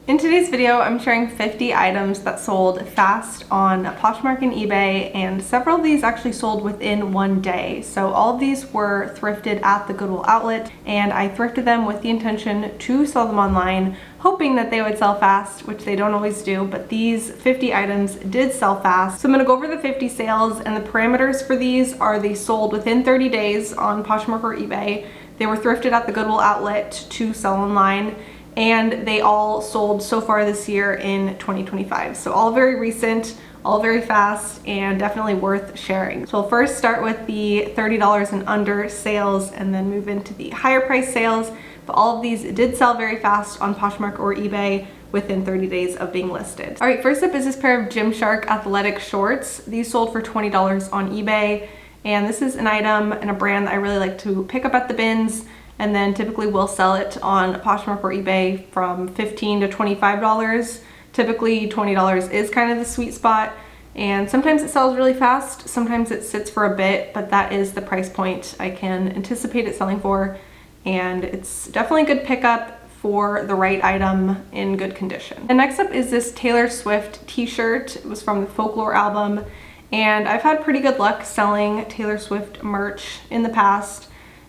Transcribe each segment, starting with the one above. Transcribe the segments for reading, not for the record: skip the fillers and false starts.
In today's video, I'm sharing 50 items that sold fast on Poshmark and eBay, and several of these actually sold within one day. So all of these were thrifted at the Goodwill Outlet, and I thrifted them with the intention to sell them online, hoping that they would sell fast, which they don't always do, but these 50 items did sell fast. So I'm gonna go over the 50 sales, and the parameters for these are they sold within 30 days on Poshmark or eBay. They were thrifted at the Goodwill Outlet to sell online, and they all sold so far this year in 2025. So all very recent, all very fast, and definitely worth sharing. So we'll first start with the $30 and under sales and then move into the higher price sales. But all of these did sell very fast on Poshmark or eBay within 30 days of being listed. All right, first up is this pair of Gymshark athletic shorts. These sold for $20 on eBay. And this is an item and a brand that I really like to pick up at the bins, and then typically will sell it on Poshmark or eBay from $15 to $25. Typically $20 is kind of the sweet spot, and sometimes it sells really fast, sometimes it sits for a bit, but that is the price point I can anticipate it selling for, and it's definitely a good pickup for the right item in good condition. And next up is this Taylor Swift t-shirt. It was from the Folklore album, and I've had pretty good luck selling Taylor Swift merch in the past,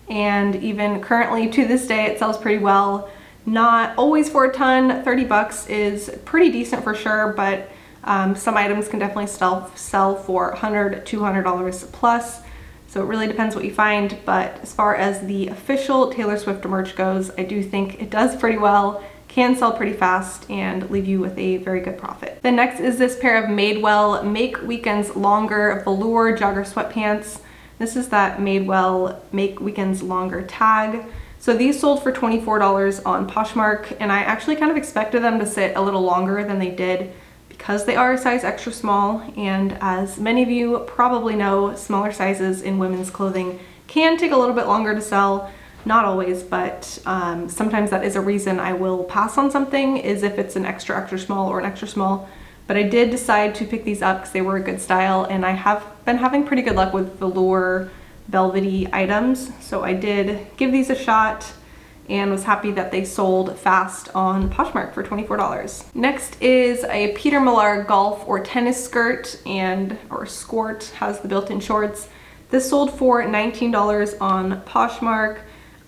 and even currently to this day it sells pretty well. Not always for a ton. 30 bucks is pretty decent for sure, but some items can definitely sell for $100, $200 plus. So it really depends what you find, but as far as the official Taylor Swift merch goes, I do think it does pretty well, can sell pretty fast, and leave you with a very good profit. Then next is this pair of Madewell Make Weekends Longer velour jogger sweatpants. This is that Madewell Make Weekends Longer tag. So these sold for $24 on Poshmark, and I actually kind of expected them to sit a little longer than they did because they are a size extra small, and as many of you probably know, smaller sizes in women's clothing can take a little bit longer to sell. Not always, but sometimes that is a reason I will pass on something, is if it's an extra small or an extra small. But I did decide to pick these up because they were a good style, and I have been having pretty good luck with velour velvety items. So I did give these a shot and was happy that they sold fast on Poshmark for $24. Next is a Peter Millar golf or tennis skirt or skort, has the built-in shorts. This sold for $19 on Poshmark.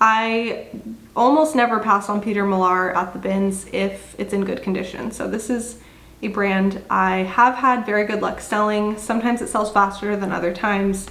I almost never pass on Peter Millar at the bins if it's in good condition. So this is a brand I have had very good luck selling. Sometimes it sells faster than other times,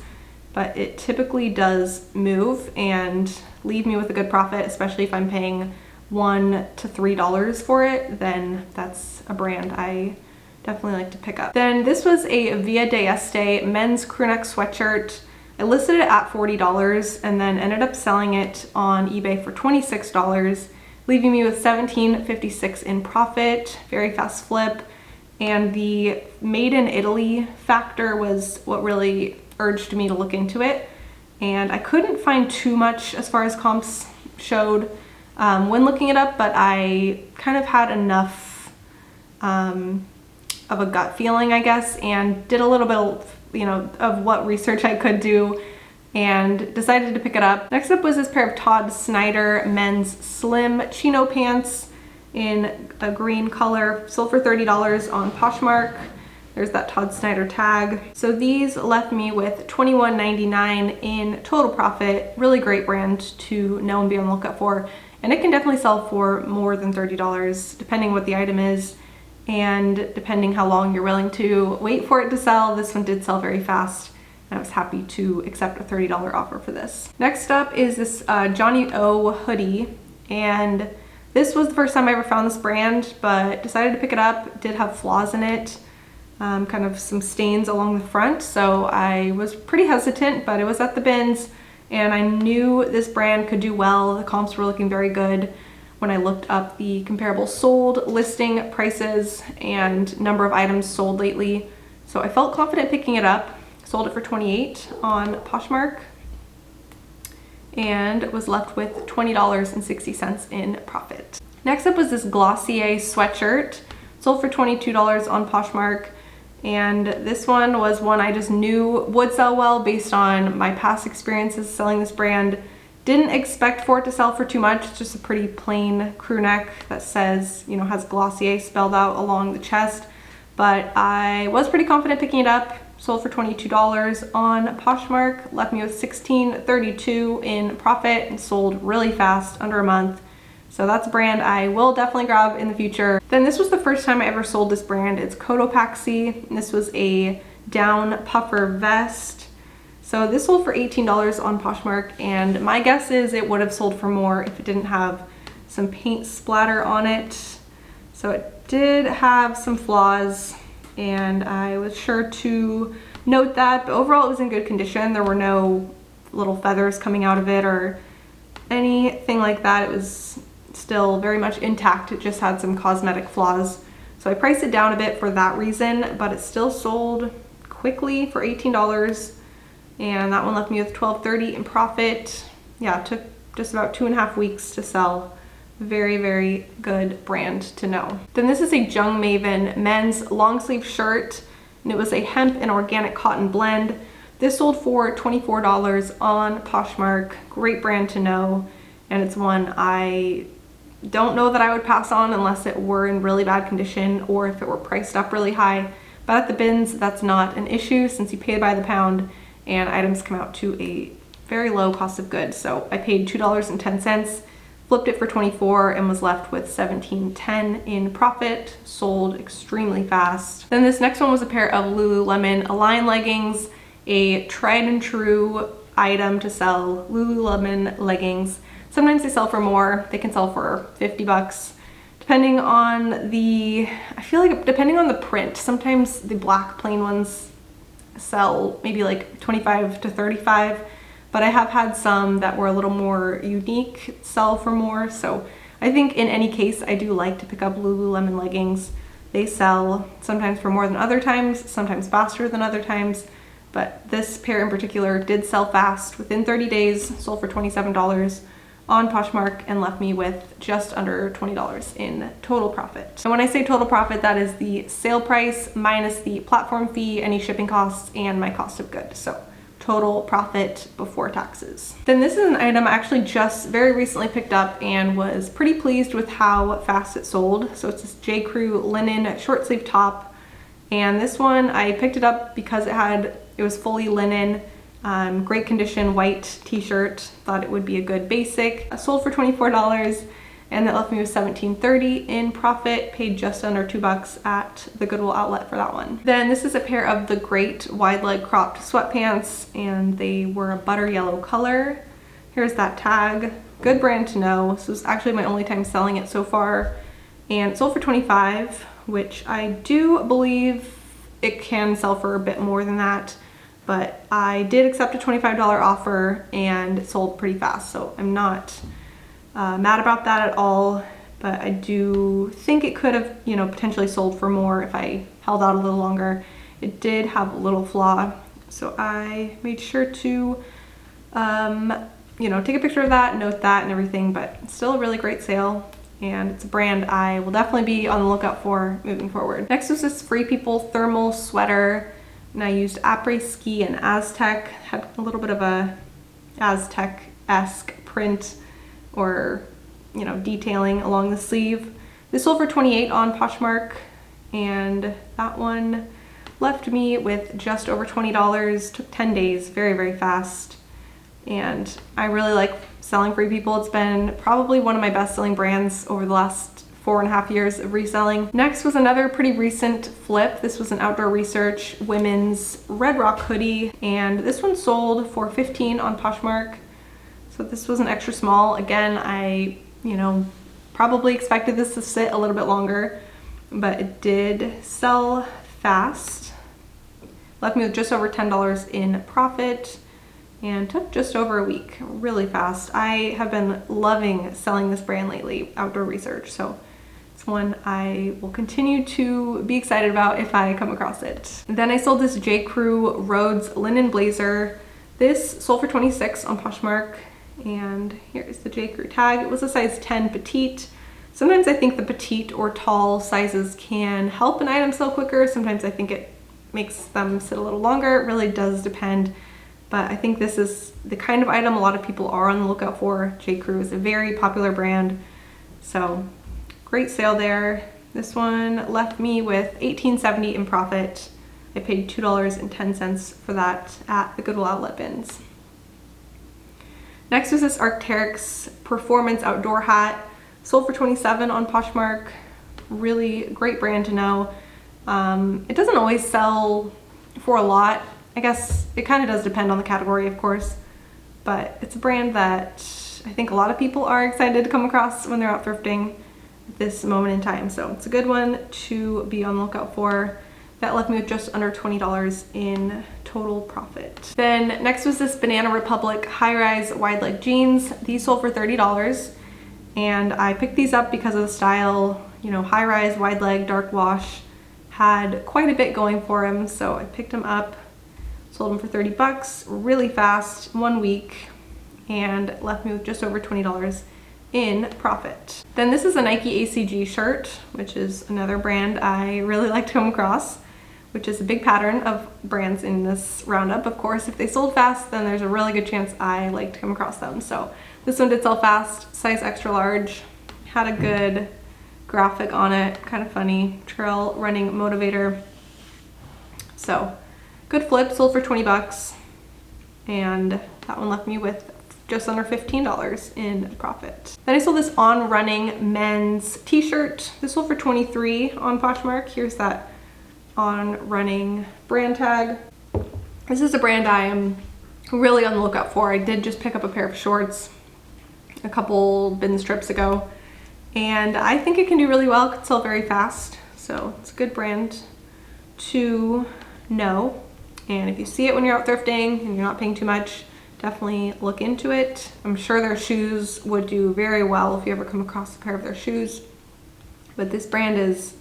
but it typically does move and leave me with a good profit, especially if I'm paying $1 to $3 for it. Then that's a brand I definitely like to pick up. Then this was a Via d'Este men's crewneck sweatshirt. I listed it at $40 and then ended up selling it on eBay for $26, leaving me with $17.56 in profit. Very fast flip. And the made in Italy factor was what really urged me to look into it. And I couldn't find too much as far as comps showed when looking it up, but I kind of had enough of a gut feeling, I guess, and did a little bit of what research I could do and decided to pick it up. Next up was this pair of Todd Snyder men's slim chino pants in a green color, sold for $30 on Poshmark. There's that Todd Snyder tag. So these left me with $21.99 in total profit. Really great brand to know and be on the lookout for. And it can definitely sell for more than $30 depending what the item is and depending how long you're willing to wait for it to sell. This one did sell very fast, and I was happy to accept a $30 offer for this. Next up is this Johnny O hoodie, and this was the first time I ever found this brand, but decided to pick it up. It did have flaws in it, kind of some stains along the front, so I was pretty hesitant, but it was at the bins, and I knew this brand could do well. The comps were looking very good when I looked up the comparable sold listing prices and number of items sold lately. So I felt confident picking it up. Sold it for $28 on Poshmark and was left with $20.60 in profit. Next up was this Glossier sweatshirt. Sold for $22 on Poshmark, and this one was one I just knew would sell well based on my past experiences selling this brand Didn't expect for it to sell for too much. It's just a pretty plain crew neck that says, you know, has Glossier spelled out along the chest. But I was pretty confident picking it up. Sold for $22 on Poshmark, left me with $16.32 in profit, and sold really fast, under a month. So that's a brand I will definitely grab in the future. Then this was the first time I ever sold this brand. It's Cotopaxi, and this was a down puffer vest. So this sold for $18 on Poshmark, and my guess is it would have sold for more if it didn't have some paint splatter on it. So it did have some flaws, and I was sure to note that, but overall it was in good condition. There were no little feathers coming out of it or anything like that. It was still very much intact. It just had some cosmetic flaws. So I priced it down a bit for that reason, but it still sold quickly for $18, and that one left me with $12.30 in profit. Yeah, it took just about 2.5 weeks to sell. Very, very good brand to know. Then this is a Jung Maven men's long sleeve shirt, and it was a hemp and organic cotton blend. This sold for $24 on Poshmark. Great brand to know, and it's one I don't know that I would pass on unless it were in really bad condition or if it were priced up really high. But at the bins, that's not an issue since you pay by the pound and items come out to a very low cost of goods. So I paid $2.10, flipped it for $24, and was left with $17.10 in profit. Sold extremely fast. Then this next one was a pair of Lululemon Align leggings, a tried and true item to sell. Lululemon leggings. Sometimes they sell for more. They can sell for 50 bucks. Depending on the, I feel like depending on the print, sometimes the black plain ones sell maybe like 25 to 35, but I have had some that were a little more unique sell for more. So I think in any case, I do like to pick up Lululemon leggings. They sell sometimes for more than other times, sometimes faster than other times, but this pair in particular did sell fast. Within 30 days, sold for $27 on Poshmark, and left me with just under $20 in total profit. And when I say total profit, that is the sale price minus the platform fee, any shipping costs, and my cost of goods. So total profit before taxes. Then this is an item I actually just very recently picked up and was pretty pleased with how fast it sold. So it's this J. Crew linen short sleeve top, and this one I picked it up because it was fully linen. Great condition white t-shirt. Thought it would be a good basic. I sold for $24, and that left me with $17.30 in profit. Paid just under $2 at the Goodwill Outlet for that one. Then this is a pair of the Great wide leg cropped sweatpants, and they were a butter yellow color. Here's that tag. Good brand to know. This was actually my only time selling it so far, and it sold for $25, which I do believe it can sell for a bit more than that. But I did accept a $25 offer, and it sold pretty fast, so I'm not mad about that at all. But I do think it could have, you know, potentially sold for more if I held out a little longer. It did have a little flaw, so I made sure to, you know, take a picture of that, note that, and everything. But it's still a really great sale, and it's a brand I will definitely be on the lookout for moving forward. Next was this Free People thermal sweater. And I used après-ski and Aztec. Had a little bit of a Aztec-esque print or, you know, detailing along the sleeve. This sold for $28 on Poshmark, and that one left me with just over $20. Took 10 days, very, very fast. And I really like selling Free People. It's been probably one of my best selling brands over the last 4.5 years of reselling. Next was another pretty recent flip. This was an Outdoor Research women's Red Rock hoodie, and this one sold for $15 on Poshmark. So this was an extra small. Again, I, you know, probably expected this to sit a little bit longer, but it did sell fast. Left me with just over $10 in profit, and took just over a week. Really fast. I have been loving selling this brand lately, Outdoor Research, so it's one I will continue to be excited about if I come across it. And then I sold this J. Crew Rhodes linen blazer. This sold for $26 on Poshmark, and here is the J. Crew tag. It was a size 10 petite. Sometimes I think the petite or tall sizes can help an item sell quicker. Sometimes I think it makes them sit a little longer. It really does depend. but I think this is the kind of item a lot of people are on the lookout for. J. Crew is a very popular brand, so great sale there. This one left me with $18.70 in profit. I paid $2.10 for that at the Goodwill Outlet bins. Next was this Arc'teryx Performance Outdoor Hat. Sold for $27 on Poshmark. Really great brand to know. It doesn't always sell for a lot. I guess it kind of does depend on the category, of course, but it's a brand that I think a lot of people are excited to come across when they're out thrifting at this moment in time. So it's a good one to be on the lookout for. That left me with just under $20 in total profit. Then next was this Banana Republic high-rise wide leg jeans. These sold for $30, and I picked these up because of the style. You know, high-rise, wide leg, dark wash, had quite a bit going for them, so I picked them up, sold them for 30 bucks really fast, 1 week, and left me with just over $20 in profit. Then this is a Nike ACG shirt, which is another brand I really like to come across, which is a big pattern of brands in this roundup. Of course, if they sold fast, then there's a really good chance I like to come across them. So this one did sell fast, size extra large, had a good graphic on it, kind of funny, trail running motivator. So good flip, sold for 20 bucks, and that one left me with just under $15 in profit. Then I sold this On Running men's t-shirt. This sold for 23 on Poshmark. Here's that On Running brand tag. This is a brand I am really on the lookout for. I did just pick up a pair of shorts a couple bin trips ago, and I think it can do really well. It can sell very fast, so it's a good brand to know. And if you see it when you're out thrifting and you're not paying too much, definitely look into it. I'm sure their shoes would do very well if you ever come across a pair of their shoes. But this brand is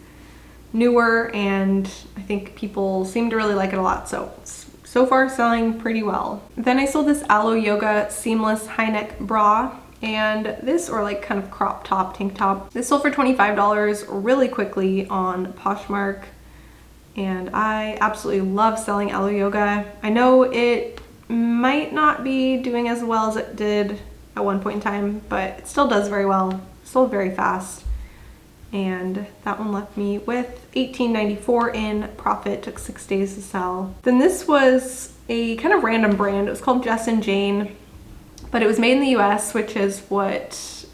newer, and I think people seem to really like it a lot, so it's so far selling pretty well. Then I sold this Aloe Yoga seamless high neck bra, and this, or like kind of crop top, tank top, this sold for $25 really quickly on Poshmark, and I absolutely love selling Aloe Yoga. I know it might not be doing as well as it did at one point in time, but it still does very well, sold very fast, and that one left me with $18.94 in profit. Took 6 days to sell. Then this was a kind of random brand. It was called Jess and Jane, but it was made in the US, which is what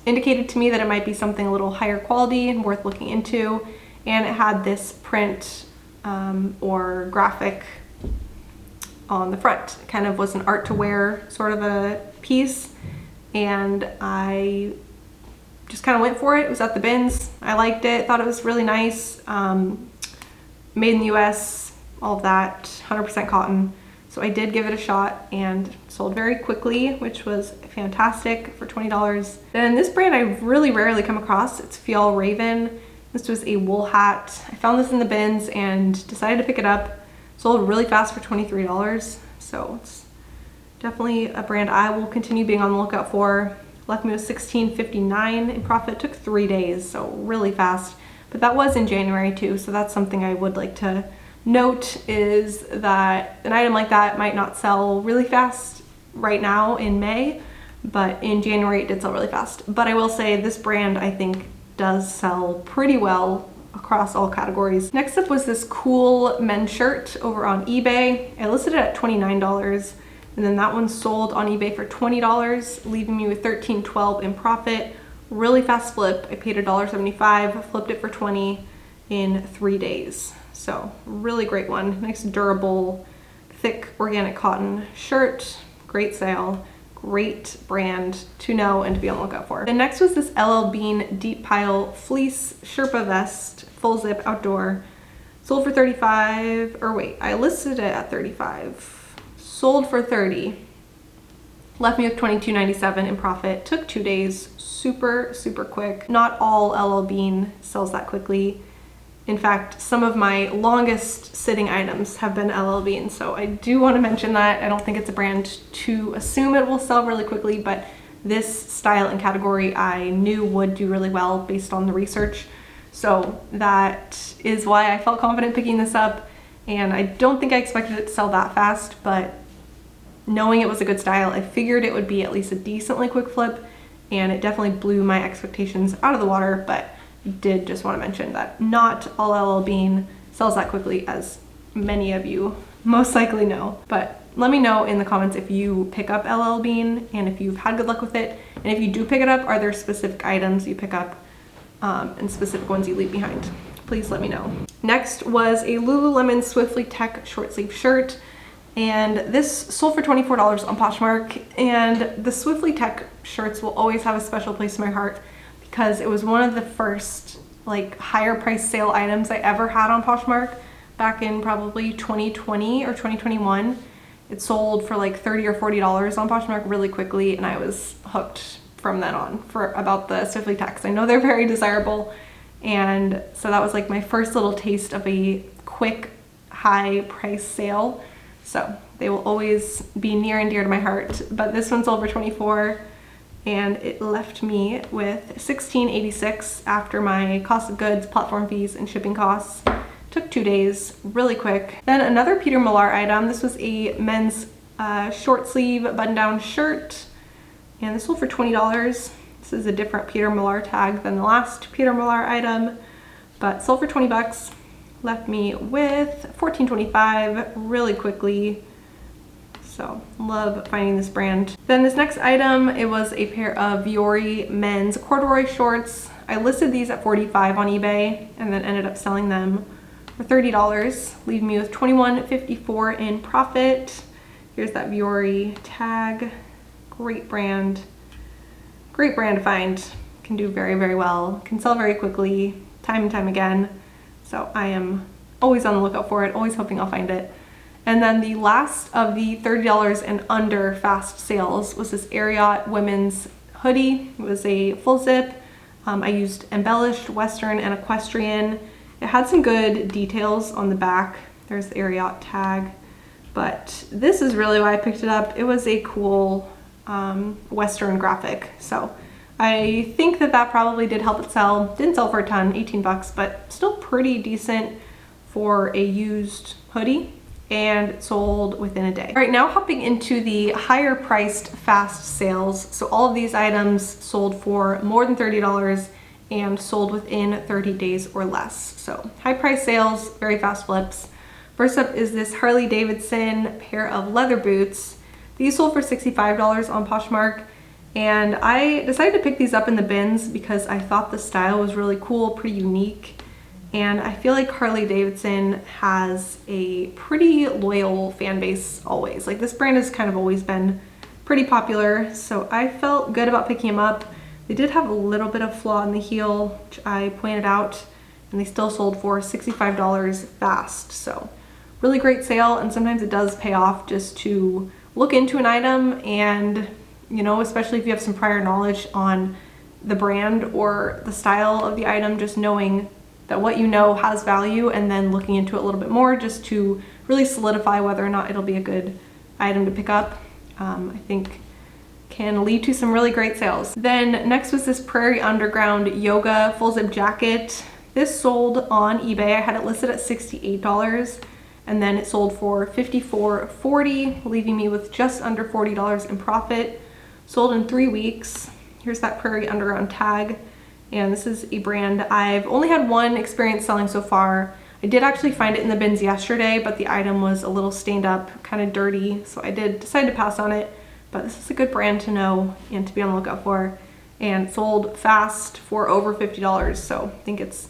indicated to me that it might be something a little higher quality and worth looking into. And it had this print or graphic on the front. It kind of was an art to wear sort of a piece, and I just kind of went for it. It was at the bins. I liked it, thought it was really nice. Made in the US, all of that, 100% cotton. So I did give it a shot and sold very quickly, which was fantastic for $20. Then this brand I really rarely come across. It's Fial Raven. This was a wool hat. I found this in the bins and decided to pick it up. Sold really fast for $23. So it's definitely a brand I will continue being on the lookout for. Left me with $16.59 in profit. Took 3 days, so really fast. But that was in January too, so that's something I would like to note, is that an item like that might not sell really fast right now in May, but in January it did sell really fast. But I will say this brand I think does sell pretty well across all categories. Next up was this cool men's shirt over on eBay. I listed it at $29, and then that one sold on eBay for $20, leaving me with $13.12 in profit. Really fast flip. I paid $1.75, flipped it for $20 in 3 days. So really great one. Nice durable, thick organic cotton shirt. Great sale. Great brand to know and to be on the lookout for. The next was this LL Bean Deep Pile Fleece Sherpa Vest, full zip outdoor. Sold for 35, or wait, I listed it at 35. Sold for 30. Left me with $22.97 in profit. Took 2 days, super, super quick. Not all LL Bean sells that quickly. In fact, some of my longest sitting items have been LL Bean, so I do want to mention that. I don't think it's a brand to assume it will sell really quickly, but this style and category I knew would do really well based on the research. So that is why I felt confident picking this up, and I don't think I expected it to sell that fast, but knowing it was a good style, I figured it would be at least a decently quick flip, and it definitely blew my expectations out of the water. But I did just want to mention that not all LL Bean sells that quickly, as many of you most likely know. But let me know in the comments if you pick up LL Bean and if you've had good luck with it. And if you do pick it up, are there specific items you pick up and specific ones you leave behind? Please let me know. Next was a Lululemon Swiftly Tech short sleeve shirt. And this sold for $24 on Poshmark. And the Swiftly Tech shirts will always have a special place in my heart because it was one of the first like higher price sale items I ever had on Poshmark back in probably 2020 or 2021. It sold for like $30 or $40 on Poshmark really quickly, and I was hooked from then on for about the Swiftly Techs. I know they're very desirable, and so that was like my first little taste of a quick high price sale. So they will always be near and dear to my heart. But this one sold for $24, and it left me with $16.86 after my cost of goods, platform fees, and shipping costs. Took 2 days, really quick. Then another Peter Millar item. This was a men's short sleeve button-down shirt, and this sold for $20. This is a different Peter Millar tag than the last Peter Millar item, but sold for 20 bucks. Left me with $14.25 really quickly. So love finding this brand. Then this next item, it was a pair of Viore men's corduroy shorts. I listed these at $45 on eBay and then ended up selling them for $30, leaving me with $21.54 in profit. Here's that Viore tag. Great brand to find. Can do very, very well. Can sell very quickly, time and time again. So I am always on the lookout for it, always hoping I'll find it. And then the last of the $30 and under fast sales was this Ariat women's hoodie. It was a full zip. I used embellished Western and equestrian. It had some good details on the back. There's the Ariat tag. But this is really why I picked it up. It was a cool Western graphic. So I think that probably did help it sell. Didn't sell for a ton, 18 bucks, but still pretty decent for a used hoodie, and it sold within a day. All right, now hopping into the higher priced fast sales. So all of these items sold for more than $30 and sold within 30 days or less. So high price sales, very fast flips. First up is this Harley Davidson pair of leather boots. These sold for $65 on Poshmark. And I decided to pick these up in the bins because I thought the style was really cool, pretty unique. And I feel like Harley Davidson has a pretty loyal fan base always. Like this brand has kind of always been pretty popular. So I felt good about picking them up. They did have a little bit of flaw in the heel, which I pointed out, and they still sold for $65 fast. So really great sale, and sometimes it does pay off just to look into an item, and you know, especially if you have some prior knowledge on the brand or the style of the item, just knowing that what you know has value and then looking into it a little bit more just to really solidify whether or not it'll be a good item to pick up, I think can lead to some really great sales. Then next was this Prairie Underground yoga full zip jacket. This sold on eBay. I had it listed at $68, and then it sold for $54.40, leaving me with just under $40 in profit. Sold in 3 weeks. Here's that Prairie Underground tag. And this is a brand I've only had one experience selling so far. I did actually find it in the bins yesterday, but the item was a little stained up, kind of dirty, so I did decide to pass on it. But this is a good brand to know and to be on the lookout for. And sold fast for over $50, so I think it's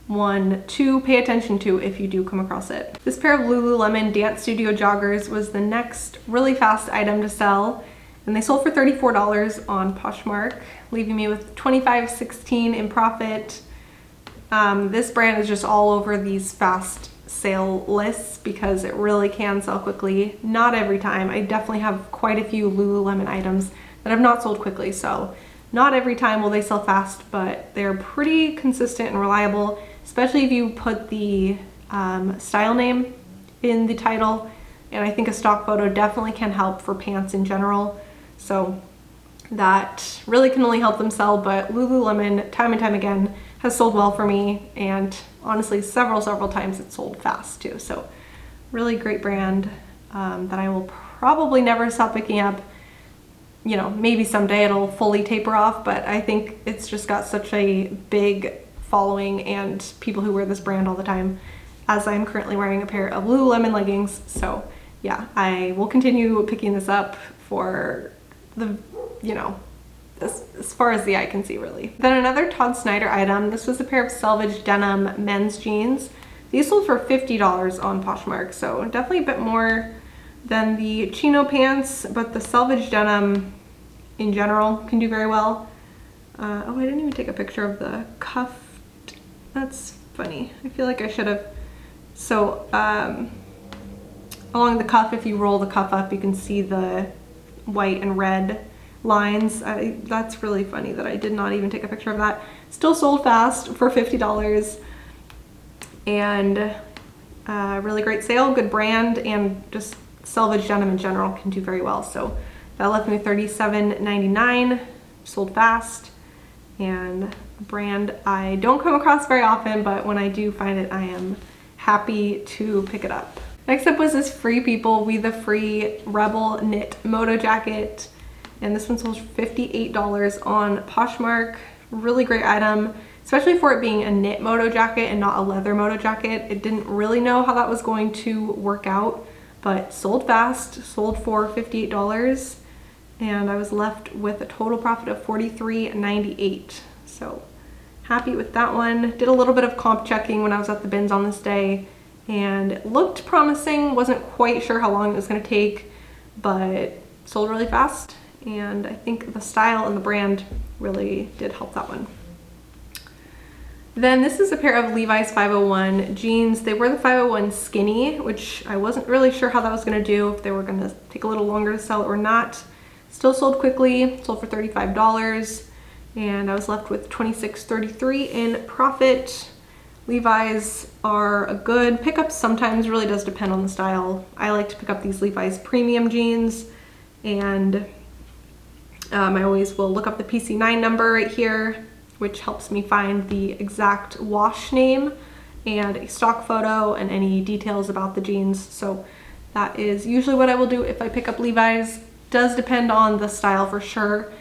one to pay attention to if you do come across it. This pair of Lululemon Dance Studio joggers was the next really fast item to sell, and they sold for $34 on Poshmark, leaving me with $25.16 in profit. This brand is just all over these fast sale lists because it really can sell quickly. Not every time. I definitely have quite a few Lululemon items that have not sold quickly, so not every time will they sell fast, but they're pretty consistent and reliable, especially if you put the style name in the title. And I think a stock photo definitely can help for pants in general. So that really can only help them sell, but Lululemon, time and time again, has sold well for me, and honestly several times it's sold fast too. So Really great brand that I will probably never stop picking up. You know, maybe someday it'll fully taper off, but I think it's just got such a big following and people who wear this brand all the time, as I'm currently wearing a pair of Lululemon leggings. So yeah, I will continue picking this up for the, you know, as far as the eye can see, really. Then another Todd Snyder item. This was a pair of selvage denim men's jeans. These sold for $50 on Poshmark, so definitely a bit more than the chino pants, but the selvage denim in general can do very well. Oh, I didn't even take a picture of the cuff. That's funny. I feel like I should have. So along the cuff, if you roll the cuff up, you can see the white and red lines. That's really funny that I did not even take a picture of that. Still sold fast for $50. And really great sale, good brand, and just selvage denim in general can do very well. So that left me $37.99, sold fast, and a brand I don't come across very often, but when I do find it, I am happy to pick it up. Next up was this Free People We the Free Rebel knit moto jacket, and this one sold for $58 on Poshmark. Really great item, especially for it being a knit moto jacket and not a leather moto jacket. It didn't really know how that was going to work out, but sold fast, sold for $58, and I was left with a total profit of $43.98. So happy with that one. Did a little bit of comp checking when I was at the bins on this day, and it looked promising. Wasn't quite sure how long it was gonna take, but sold really fast, and I think the style and the brand really did help that one. Then this is a pair of Levi's 501 jeans. They were the 501 skinny, which I wasn't really sure how that was gonna do, if they were gonna take a little longer to sell or not. Still sold quickly, sold for $35, and I was left with $26.33 in profit. Levi's are a good pickup sometimes, really does depend on the style. I like to pick up these Levi's premium jeans, and I always will look up the PC9 number right here, which helps me find the exact wash name and a stock photo and any details about the jeans. So that is usually what I will do if I pick up Levi's. Does depend on the style for sure,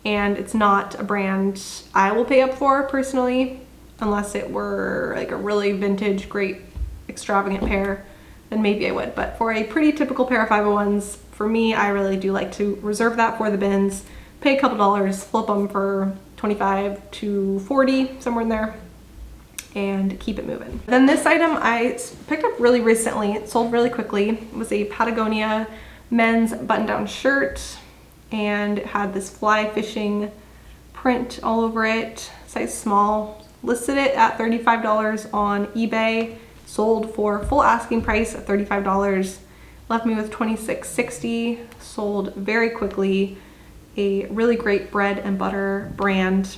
and it's not a brand I will pay up for personally, unless it were like a really vintage, great, extravagant pair, then maybe I would. But for a pretty typical pair of 501s, for me, I really do like to reserve that for the bins, pay a couple dollars, flip them for 25 to 40, somewhere in there, and keep it moving. Then this item I picked up really recently. It sold really quickly. It was a Patagonia men's button-down shirt, and it had this fly fishing print all over it, size small. Listed it at $35 on eBay, sold for full asking price at $35. Left me with $26.60, sold very quickly. A really great bread and butter brand,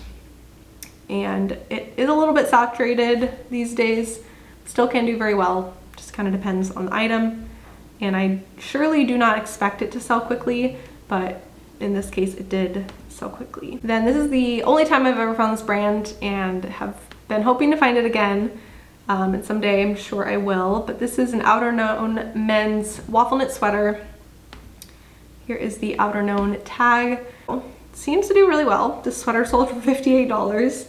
and it is a little bit saturated these days. Still can do very well, just kind of depends on the item, and I surely do not expect it to sell quickly, but in this case it did sell quickly. Then this is the only time I've ever found this brand, and have been hoping to find it again, and someday I'm sure I will. But this is an Outerknown men's waffle knit sweater. Here is the Outerknown tag. Seems to do really well. This sweater sold for $58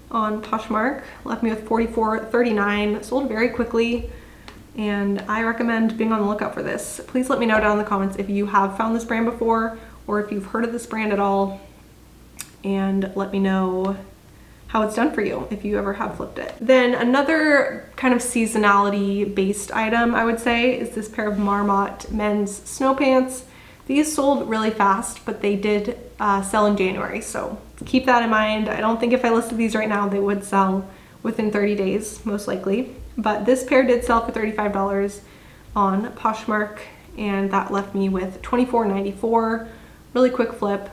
on Poshmark. Left me with $44.39. Sold very quickly, and I recommend being on the lookout for this. Please let me know down in the comments if you have found this brand before, or if you've heard of this brand at all, and let me know how it's done for you if you ever have flipped it. Then another kind of seasonality based item, I would say, is this pair of Marmot men's snow pants. These sold really fast, but they did sell in January, so keep that in mind. I don't think if I listed these right now, they would sell within 30 days, most likely. But this pair did sell for $35 on Poshmark, and that left me with $24.94. Really quick flip,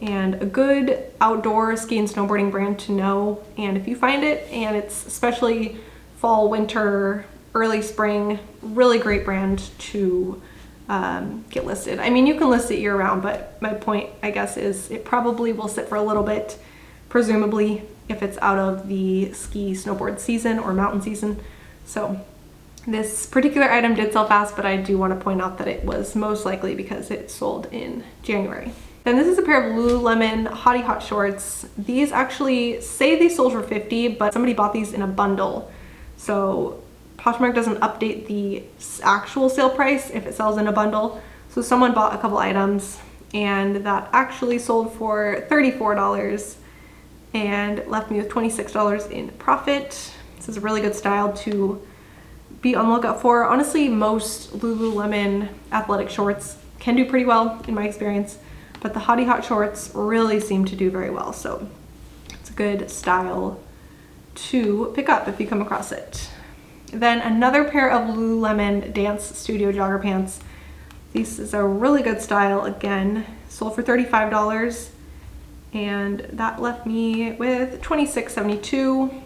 and a good outdoor ski and snowboarding brand to know. And if you find it, and it's especially fall, winter, early spring, really great brand to get listed. I mean, you can list it year round, but my point, I guess, is it probably will sit for a little bit, presumably, if it's out of the ski snowboard season or mountain season. So This particular item did sell fast, but I do want to point out that it was most likely because it sold in January. Then this is a pair of Lululemon Hottie Hot shorts. These actually say they sold for $50, but somebody bought these in a bundle. So Poshmark doesn't update the actual sale price if it sells in a bundle. So someone bought a couple items and that actually sold for $34 and left me with $26 in profit. This is a really good style to be on the lookout for. Honestly, most Lululemon athletic shorts can do pretty well in my experience, but the Hottie Hot shorts really seem to do very well. So it's a good style to pick up if you come across it. Then another pair of Lululemon Dance Studio jogger pants. This is a really good style. Again, sold for $35 and that left me with $26.72.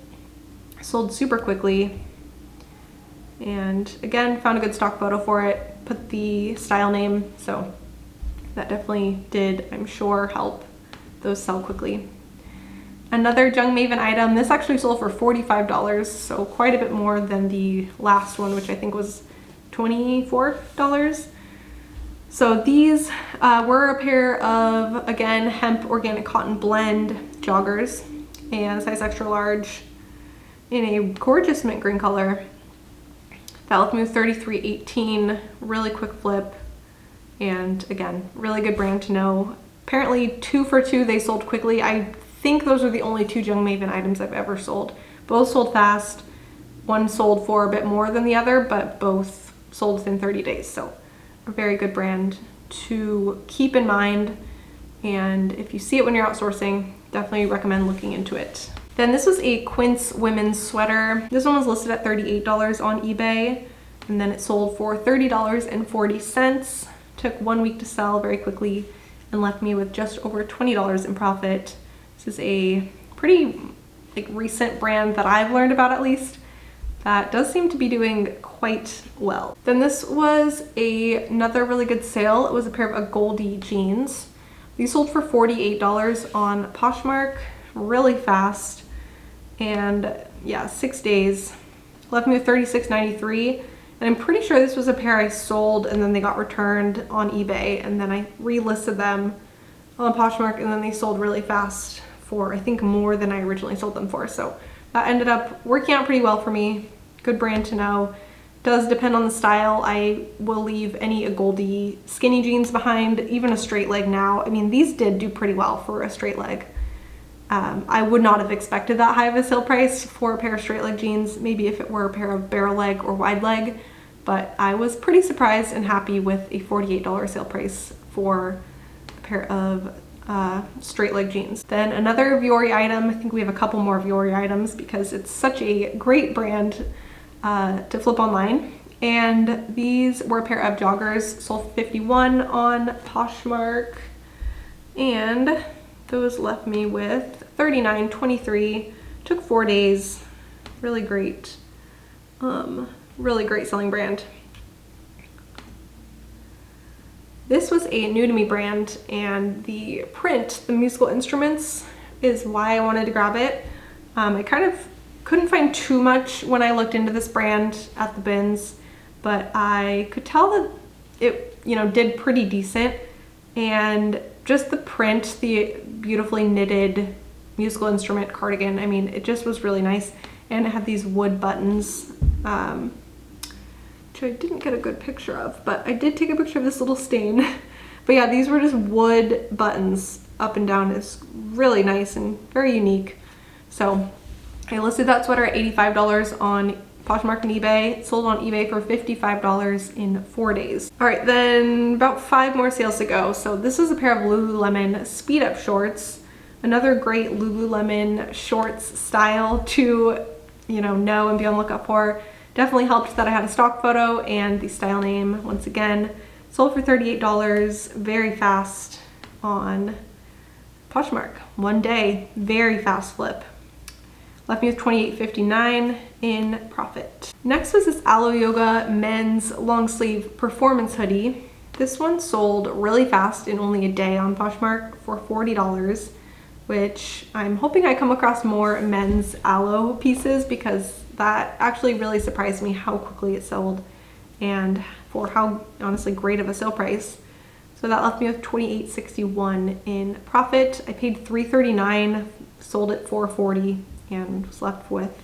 Sold super quickly. And again, found a good stock photo for it, put the style name, so that definitely did, I'm sure, help those sell quickly. Another Jung Maven item, this actually sold for $45, so quite a bit more than the last one, which I think was $24. So these were a pair of, again, hemp organic cotton blend joggers, and size extra large in a gorgeous mint green color. That left me with $33.18, really quick flip, and again, really good brand to know. Apparently 2 for 2, they sold quickly. I think those are the only 2 Jung Maven items I've ever sold. Both sold fast. One sold for a bit more than the other, but both sold within 30 days. So a very good brand to keep in mind. And if you see it when you're outsourcing, definitely recommend looking into it. Then this was a Quince women's sweater. This one was listed at $38 on eBay, and then it sold for $30.40. Took 1 week to sell very quickly and left me with just over $20 in profit. This is a pretty recent brand that I've learned about, at least, that does seem to be doing quite well. Then this was another really good sale. It was a pair of Goldie jeans. These sold for $48 on Poshmark, really fast. And yeah, 6 days. Left me with $36.93. And I'm pretty sure this was a pair I sold and then they got returned on eBay, and then I relisted them on Poshmark, and then they sold really fast for, I think, more than I originally sold them for. So that ended up working out pretty well for me. Good brand to know. Does depend on the style. I will leave any Goldie skinny jeans behind, even a straight leg now. I mean, these did do pretty well for a straight leg. I would not have expected that high of a sale price for a pair of straight leg jeans, maybe if it were a pair of barrel leg or wide leg, but I was pretty surprised and happy with a $48 sale price for a pair of straight leg jeans. Then another Vuori item. I think we have a couple more Vuori items because it's such a great brand to flip online. And these were a pair of joggers, sold for $51 on Poshmark, and those left me with $39.23. Took 4 days. Really great selling brand. This was a new to me brand, and the print, the musical instruments, is why I wanted to grab it. I kind of couldn't find too much when I looked into this brand at the bins, but I could tell that it, did pretty decent. And just the print, the beautifully knitted musical instrument cardigan, I mean, it just was really nice. And it had these wood buttons, which I didn't get a good picture of, but I did take a picture of this little stain. But yeah, these were just wood buttons up and down. It's really nice and very unique. So I listed that sweater at $85 on Poshmark and eBay. It sold on eBay for $55 in 4 days. All right, then about 5 more sales to go. So this is a pair of Lululemon Speed Up shorts. Another great Lululemon shorts style to, know and be on the lookout for. Definitely helped that I had a stock photo and the style name once again. Sold for $38, very fast on Poshmark. 1 day, very fast flip. Left me with $28.59 in profit. Next was this Alo Yoga men's long sleeve performance hoodie. This one sold really fast in only a day on Poshmark for $40, which I'm hoping I come across more men's Alo pieces because that actually really surprised me how quickly it sold and for how honestly great of a sale price. So that left me with $28.61 in profit. I paid $3.39, sold it for $4.40, and was left with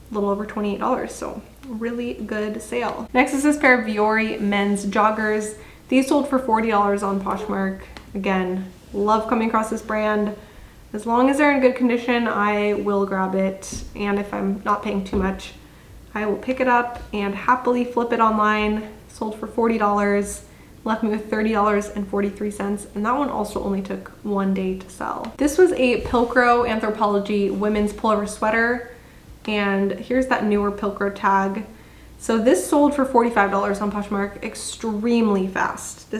a little over $28. So really good sale. Next is this pair of Viore men's joggers. These sold for $40 on Poshmark. Again, love coming across this brand. As long as they're in good condition, I will grab it. And if I'm not paying too much, I will pick it up and happily flip it online. Sold for $40, left me with $30.43, and that one also only took 1 day to sell. This was a Pilcro Anthropologie women's pullover sweater, and here's that newer Pilcro tag. So this sold for $45 on Poshmark, extremely fast.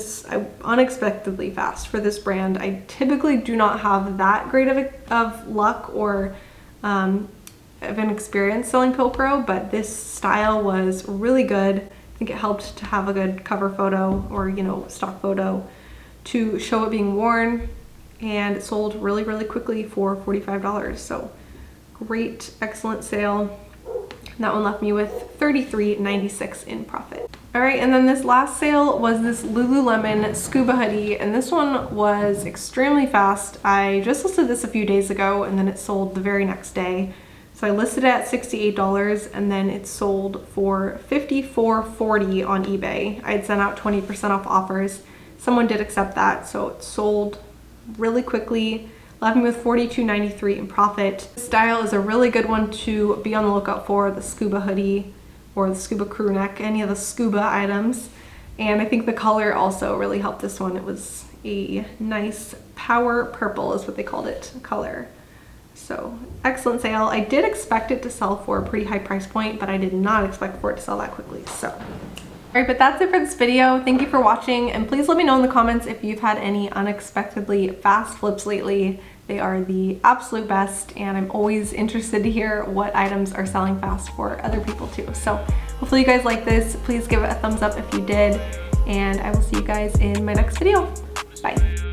Unexpectedly fast for this brand. I typically do not have that great of luck or of an experience selling Pilcro, but this style was really good. I think it helped to have a good cover photo or, you know, stock photo to show it being worn, and it sold really, really quickly for $45. So great, excellent sale. That one left me with $33.96 in profit. All right, and then this last sale was this Lululemon scuba hoodie, and this one was extremely fast. I just listed this a few days ago, and then it sold the very next day. So I listed it at $68, and then it sold for $54.40 on eBay. I had sent out 20% off offers. Someone did accept that, so it sold really quickly, left me with $42.93 in profit. This style is a really good one to be on the lookout for, the scuba hoodie or the scuba crew neck, any of the scuba items. And I think the color also really helped this one. It was a nice power purple is what they called it, color. So excellent sale. I did expect it to sell for a pretty high price point, but I did not expect for it to sell that quickly. So, all right, but that's it for this video. Thank you for watching, and please let me know in the comments if you've had any unexpectedly fast flips lately. They are the absolute best, and I'm always interested to hear what items are selling fast for other people too. So hopefully you guys like this. Please give it a thumbs up if you did, and I will see you guys in my next video. Bye.